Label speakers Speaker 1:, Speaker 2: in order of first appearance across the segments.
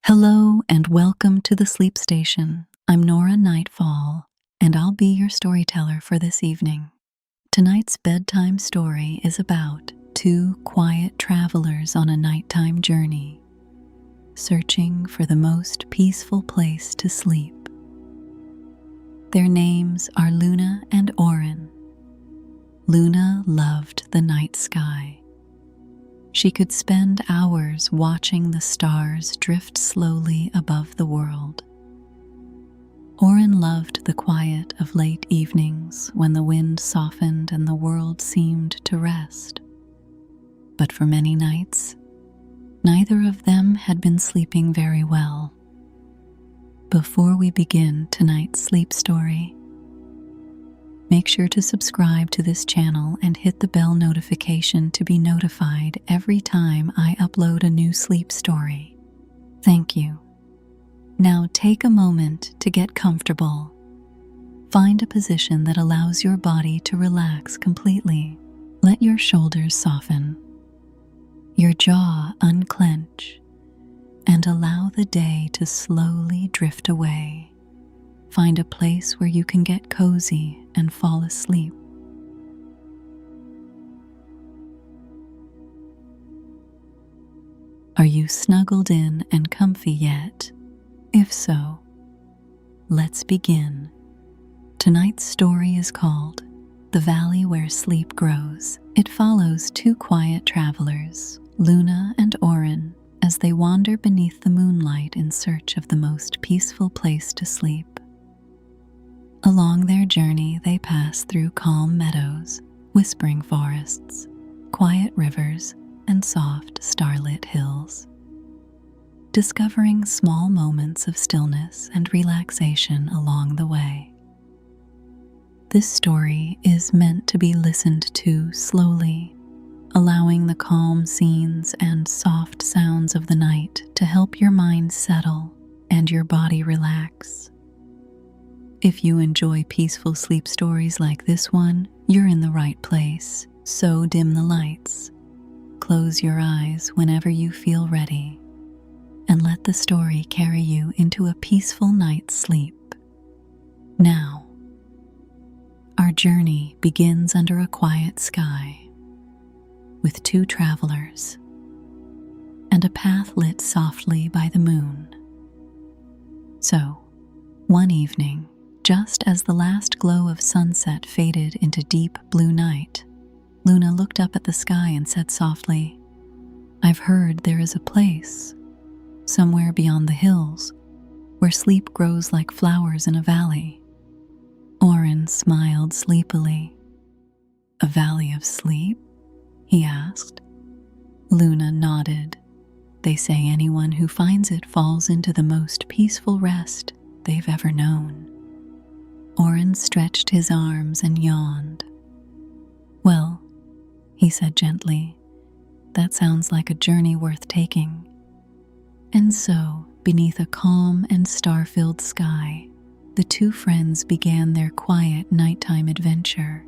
Speaker 1: Hello and welcome to the Sleep Station. I'm Nora Nightfall, and I'll be your storyteller for this evening. Tonight's bedtime story is about two quiet travelers on a nighttime journey, searching for the most peaceful place to sleep. Their names are Luna and Orin. Luna loved the night sky. She could spend hours watching the stars drift slowly above the world. Orin loved the quiet of late evenings when the wind softened and the world seemed to rest. But for many nights, neither of them had been sleeping very well. Before we begin tonight's sleep story, make sure to subscribe to this channel and hit the bell notification to be notified every time I upload a new sleep story. Thank you. Now take a moment to get comfortable. Find a position that allows your body to relax completely. Let your shoulders soften, your jaw unclench, and allow the day to slowly drift away. Find a place where you can get cozy and fall asleep. Are you snuggled in and comfy yet? If so, let's begin. Tonight's story is called The Valley Where Sleep Grows. It follows two quiet travelers, Luna and Orin, as they wander beneath the moonlight in search of the most peaceful place to sleep. Along their journey, they pass through calm meadows, whispering forests, quiet rivers, and soft, starlit hills, discovering small moments of stillness and relaxation along the way. This story is meant to be listened to slowly, allowing the calm scenes and soft sounds of the night to help your mind settle and your body relax. If you enjoy peaceful sleep stories like this one, you're in the right place. So dim the lights, close your eyes whenever you feel ready, and let the story carry you into a peaceful night's sleep. Now, our journey begins under a quiet sky, with two travelers, and a path lit softly by the moon. So, one evening, just as the last glow of sunset faded into deep blue night, Luna looked up at the sky and said softly, "I've heard there is a place, somewhere beyond the hills, where sleep grows like flowers in a valley." Orin smiled sleepily. "A valley of sleep?" he asked. Luna nodded. "They say anyone who finds it falls into the most peaceful rest they've ever known." Orin stretched his arms and yawned. "Well," he said gently, "that sounds like a journey worth taking." And so, beneath a calm and star-filled sky, the two friends began their quiet nighttime adventure.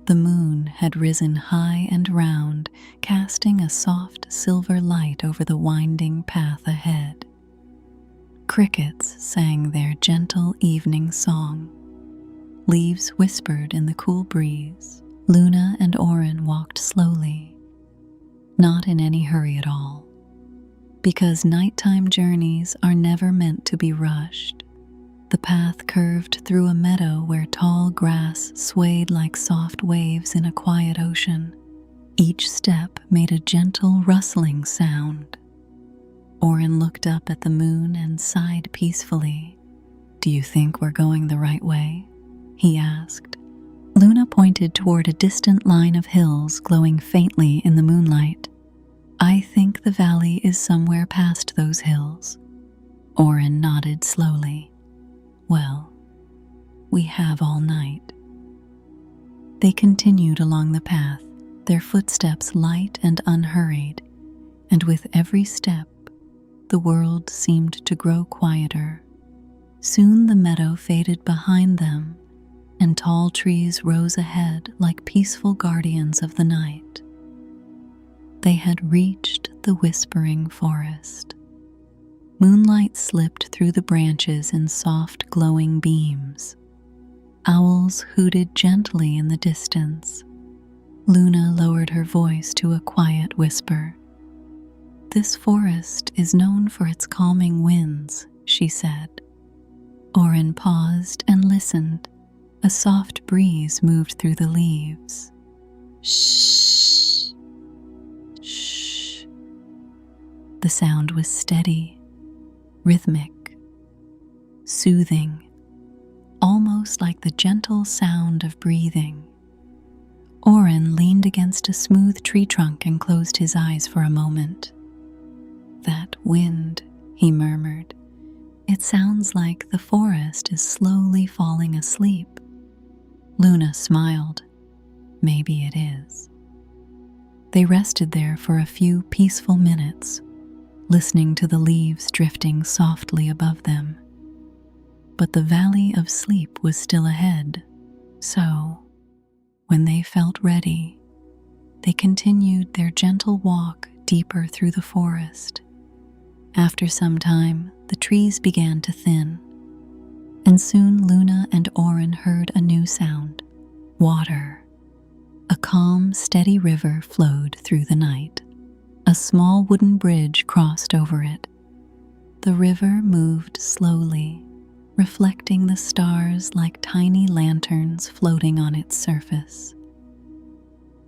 Speaker 1: The moon had risen high and round, casting a soft silver light over the winding path ahead. Crickets sang their gentle evening song. Leaves whispered in the cool breeze. Luna and Orin walked slowly, not in any hurry at all, because nighttime journeys are never meant to be rushed. The path curved through a meadow where tall grass swayed like soft waves in a quiet ocean. Each step made a gentle rustling sound. Orin looked up at the moon and sighed peacefully. "Do you think we're going the right way?" he asked. Luna pointed toward a distant line of hills glowing faintly in the moonlight. "I think the valley is somewhere past those hills." Orin nodded slowly. "Well, we have all night." They continued along the path, their footsteps light and unhurried, and with every step, the world seemed to grow quieter. Soon the meadow faded behind them, and tall trees rose ahead like peaceful guardians of the night. They had reached the whispering forest. Moonlight slipped through the branches in soft, glowing beams. Owls hooted gently in the distance. Luna lowered her voice to a quiet whisper. "This forest is known for its calming winds," she said. Orin paused and listened. A soft breeze moved through the leaves. Shh. Shh. The sound was steady, rhythmic, soothing, almost like the gentle sound of breathing. Orin leaned against a smooth tree trunk and closed his eyes for a moment. "That wind," he murmured. "It sounds like the forest is slowly falling asleep." Luna smiled. "Maybe it is." They rested there for a few peaceful minutes, listening to the leaves drifting softly above them. But the valley of sleep was still ahead, so when they felt ready, they continued their gentle walk deeper through the forest. After some time, the trees began to thin, and soon Luna and Orin heard a new sound: water. A calm, steady river flowed through the night. A small wooden bridge crossed over it. The river moved slowly, reflecting the stars like tiny lanterns floating on its surface.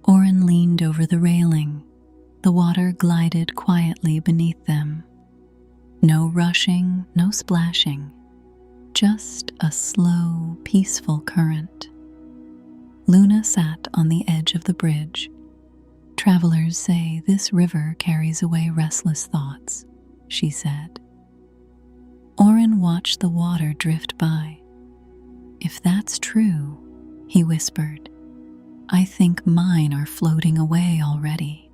Speaker 1: Orin leaned over the railing. The water glided quietly beneath them. No rushing, no splashing, just a slow, peaceful current. Luna sat on the edge of the bridge. "Travelers say this river carries away restless thoughts," she said. Orin watched the water drift by. "If that's true," he whispered, "I think mine are floating away already."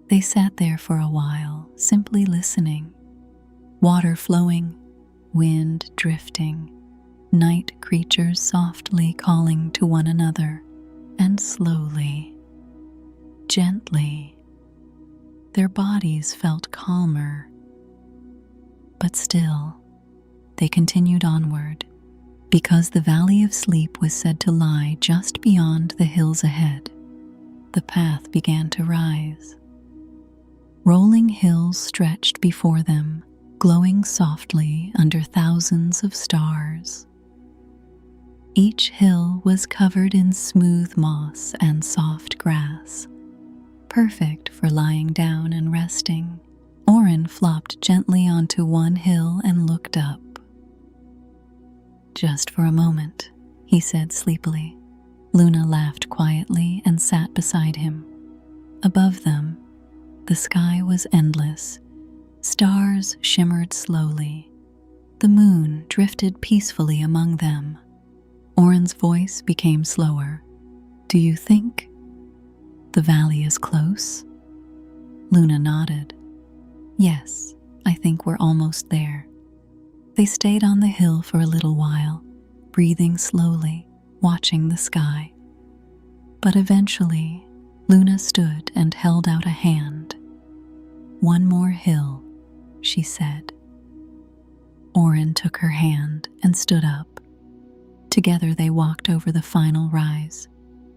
Speaker 1: They sat there for a while, simply listening. Water flowing, wind drifting, night creatures softly calling to one another, and slowly, gently, their bodies felt calmer. But still, they continued onward, because the Valley of Sleep was said to lie just beyond the hills ahead. The path began to rise. Rolling hills stretched before them, glowing softly under thousands of stars. Each hill was covered in smooth moss and soft grass, perfect for lying down and resting. Orin flopped gently onto one hill and looked up. "Just for a moment," he said sleepily. Luna laughed quietly and sat beside him. Above them, the sky was endless. Stars shimmered slowly. The moon drifted peacefully among them. Orin's voice became slower. "Do you think the valley is close?" Luna nodded. "Yes, I think we're almost there." They stayed on the hill for a little while, breathing slowly, watching the sky. But eventually, Luna stood and held out a hand. "One more hill," she said. Orin took her hand and stood up. Together they walked over the final rise,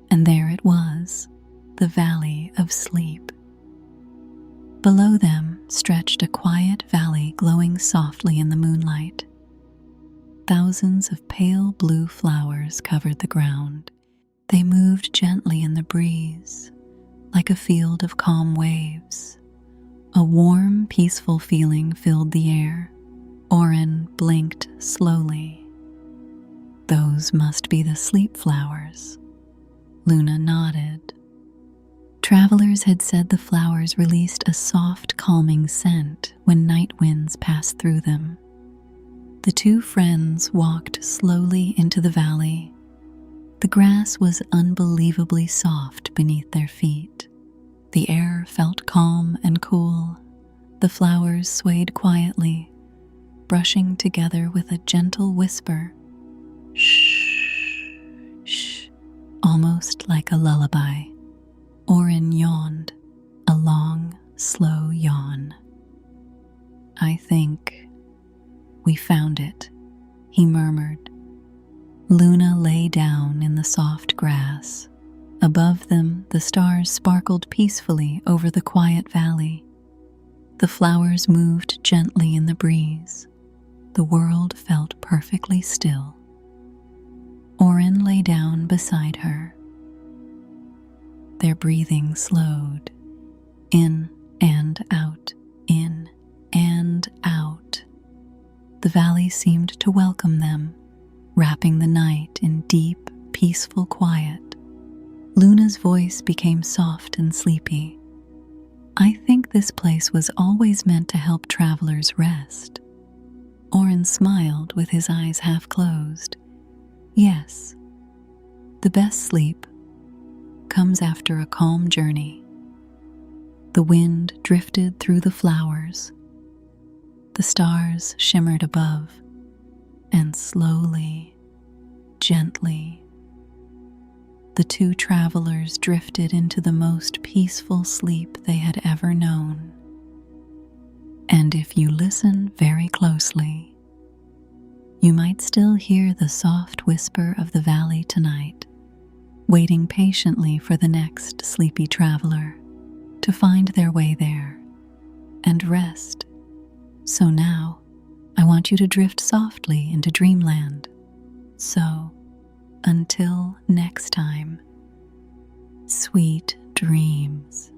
Speaker 1: and there it was, the Valley of Sleep. Below them stretched a quiet valley glowing softly in the moonlight. Thousands of pale blue flowers covered the ground. They moved gently in the breeze, like a field of calm waves. A warm, peaceful feeling filled the air. Orin blinked slowly. "Those must be the sleep flowers." Luna nodded. Travelers had said the flowers released a soft, calming scent when night winds passed through them. The two friends walked slowly into the valley. The grass was unbelievably soft beneath their feet. The air felt calm and cool. The flowers swayed quietly, brushing together with a gentle whisper. "Shh, shh," almost like a lullaby. Orin yawned, a long, slow yawn. I think we found it," he murmured. Luna lay down in the soft grass. Above them, the stars sparkled peacefully over the quiet valley. The flowers moved gently in the breeze. The world felt perfectly still. Orin lay down beside her. Their breathing slowed, in and out, in and out. The valley seemed to welcome them, wrapping the night in deep, peaceful quiet. Luna's voice became soft and sleepy. "I think this place was always meant to help travelers rest." Orin smiled with his eyes half closed. "Yes, the best sleep comes after a calm journey." The wind drifted through the flowers. The stars shimmered above, and slowly, gently, the two travelers drifted into the most peaceful sleep they had ever known. And if you listen very closely, you might still hear the soft whisper of the valley tonight, waiting patiently for the next sleepy traveler to find their way there and rest. So now, I want you to drift softly into dreamland. So, until next time, sweet dreams.